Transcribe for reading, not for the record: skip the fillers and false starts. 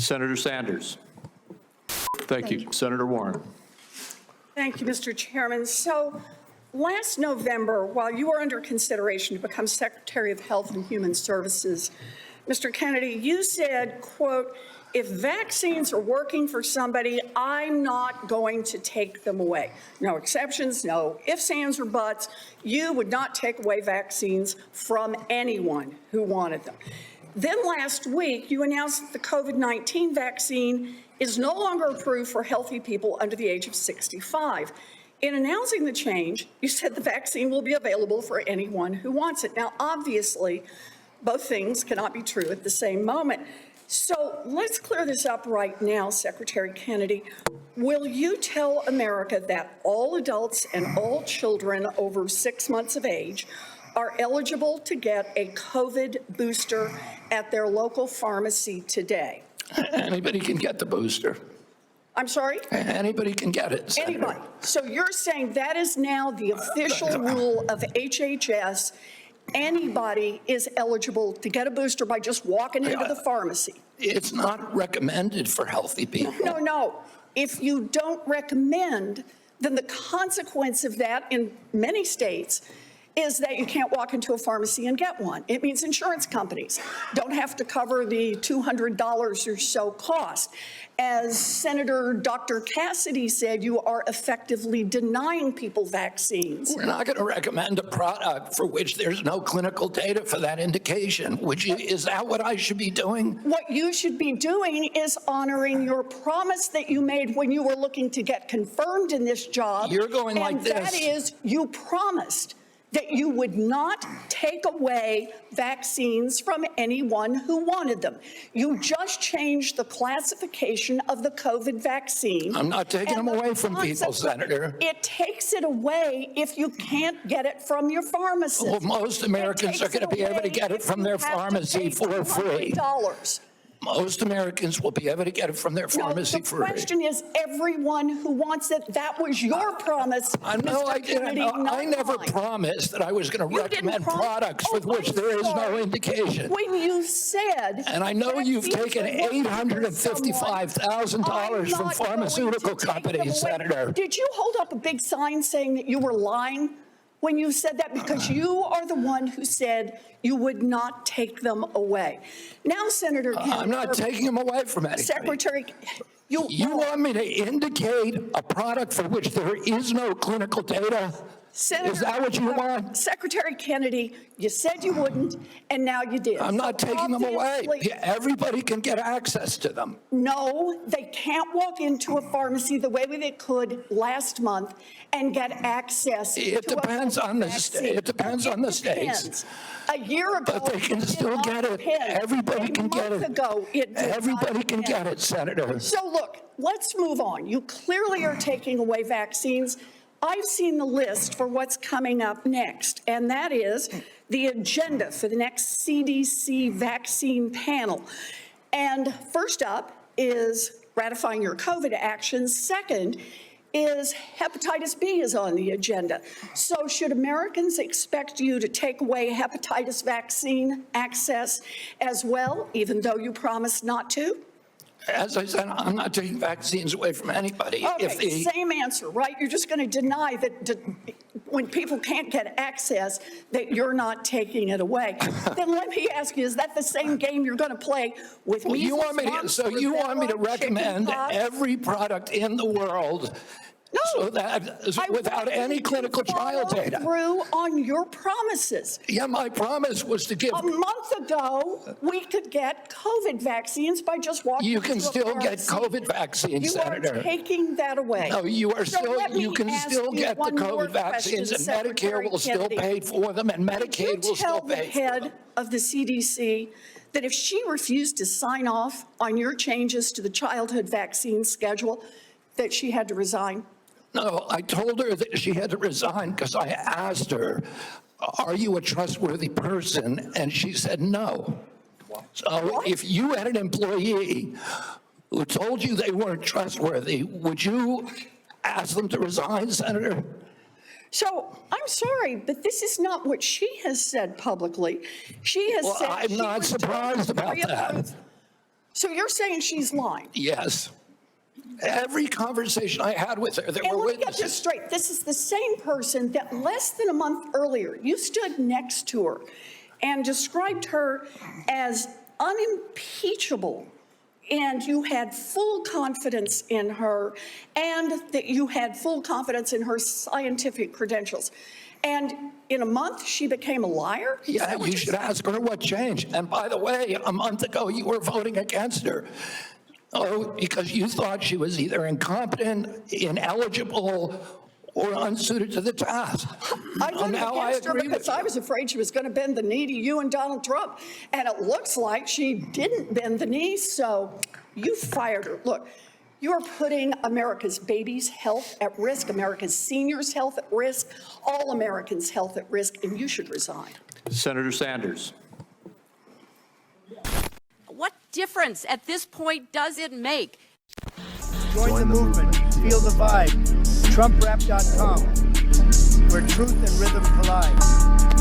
Senator Sanders. Thank you. Senator Warren. Thank you, Mr. Chairman. So last November, while you were under consideration to become Secretary of Health and Human Services, Mr. Kennedy, you said, quote, if vaccines are working for somebody, I'm not going to take them away. No exceptions, no ifs, ands, or buts. You would not take away vaccines from anyone who wanted them. Then last week, you announced that the COVID-19 vaccine is no longer approved for healthy people under the age of 65. In announcing the change, you said the vaccine will be available for anyone who wants it. Now, obviously, both things cannot be true at the same moment. So let's clear this up right now, Secretary Kennedy. Will you tell America that all adults and all children over 6 months of age are eligible to get a COVID booster at their local pharmacy today? Anybody can get the booster. I'm sorry? Anybody can get it, Senator. Anybody. So you're saying that is now the official rule of HHS. Anybody is eligible to get a booster by just walking into the pharmacy. It's not recommended for healthy people. No. If you don't recommend, then the consequence of that in many states is that you can't walk into a pharmacy and get one. It means insurance companies don't have to cover the $200 or so cost. As Senator Dr. Cassidy said, you are effectively denying people vaccines. We're not going to recommend a product for which there's no clinical data for that indication. Is that what I should be doing? What you should be doing is honoring your promise that you made when you were looking to get confirmed in this job. You're going like this. And that is, you promised that you would not take away vaccines from anyone who wanted them. You just changed the classification of the COVID vaccine. I'm not taking them away from people, Senator. It takes it away if you can't get it from your pharmacist. Well, most Americans are going to be able to get it from their pharmacy for free. Most Americans will be able to get it from their pharmacy for free. The question is everyone who wants it. That was your promise. I never promised that I was going to recommend products with which there is no indication. When you said... And I know you've taken $855,000 from pharmaceutical companies, Senator. Did you hold up a big sign saying that you were lying when you said that? Because you are the one who said you would not take them away. Now, Senator Kennedy, I'm not taking them away from anybody. Secretary, you want me to indicate a product for which there is no clinical data? Senator, is that what you want? Secretary Kennedy, you said you wouldn't, and now you did. I'm not taking them away. Everybody can get access to them. No, they can't walk into a pharmacy the way they could last month and get access. It depends on the state. It depends on the states. A year ago, but they can still get it. Everybody can get it. Everybody can get it, Senator. So look, let's move on. You clearly are taking away vaccines. I've seen the list for what's coming up next, and that is the agenda for the next CDC vaccine panel. And first up is ratifying your COVID actions. Second is hepatitis B is on the agenda. So should Americans expect you to take away hepatitis vaccine access as well, even though you promised not to? As I said, I'm not taking vaccines away from anybody. Okay, same answer, right? You're just going to deny that when people can't get access, that you're not taking it away. Then let me ask you, is that the same game you're going to play with me? You want me to recommend every product in the world? No, so that without any clinical trial data. Through on your promises. Yeah, my promise was to give. A month ago, we could get COVID vaccines by just walking. You can still get COVID vaccines, Senator. You are taking that away. No, you are still. You can still get the COVID vaccines, and Medicare will still pay for them, and Medicaid will still pay for them. Tell the head of the CDC that if she refused to sign off on your changes to the childhood vaccine schedule, that she had to resign. No, I told her that she had to resign because I asked her, are you a trustworthy person? And she said no. So if you had an employee who told you they weren't trustworthy, would you ask them to resign, Senator? So I'm sorry, but this is not what she has said publicly. She has said I'm not surprised about that. So you're saying she's lying? Yes. Every conversation I had with her, there And were let me get this witnesses. straight. This is the same person that less than a month earlier, you stood next to her and described her as unimpeachable, and you had full confidence in her, and that you had full confidence in her scientific credentials. And in a month, she became a liar? Is Yeah, that what you you're should ask her what changed. And by the way, a month ago, you were voting against her. Oh, because you thought she was either incompetent, ineligible, or unsuited to the task. I voted Now I against her agree with because I you. was afraid she was going to bend the knee to you and Donald Trump. And it looks like she didn't bend the knee, so you fired her. Look, you're putting America's babies' health at risk, America's seniors' health at risk, all Americans' health at risk, and you should resign. Senator Sanders. What difference at this point does it make? Join the movement. Feel the vibe. TrumpRap.com, where truth and rhythm collide.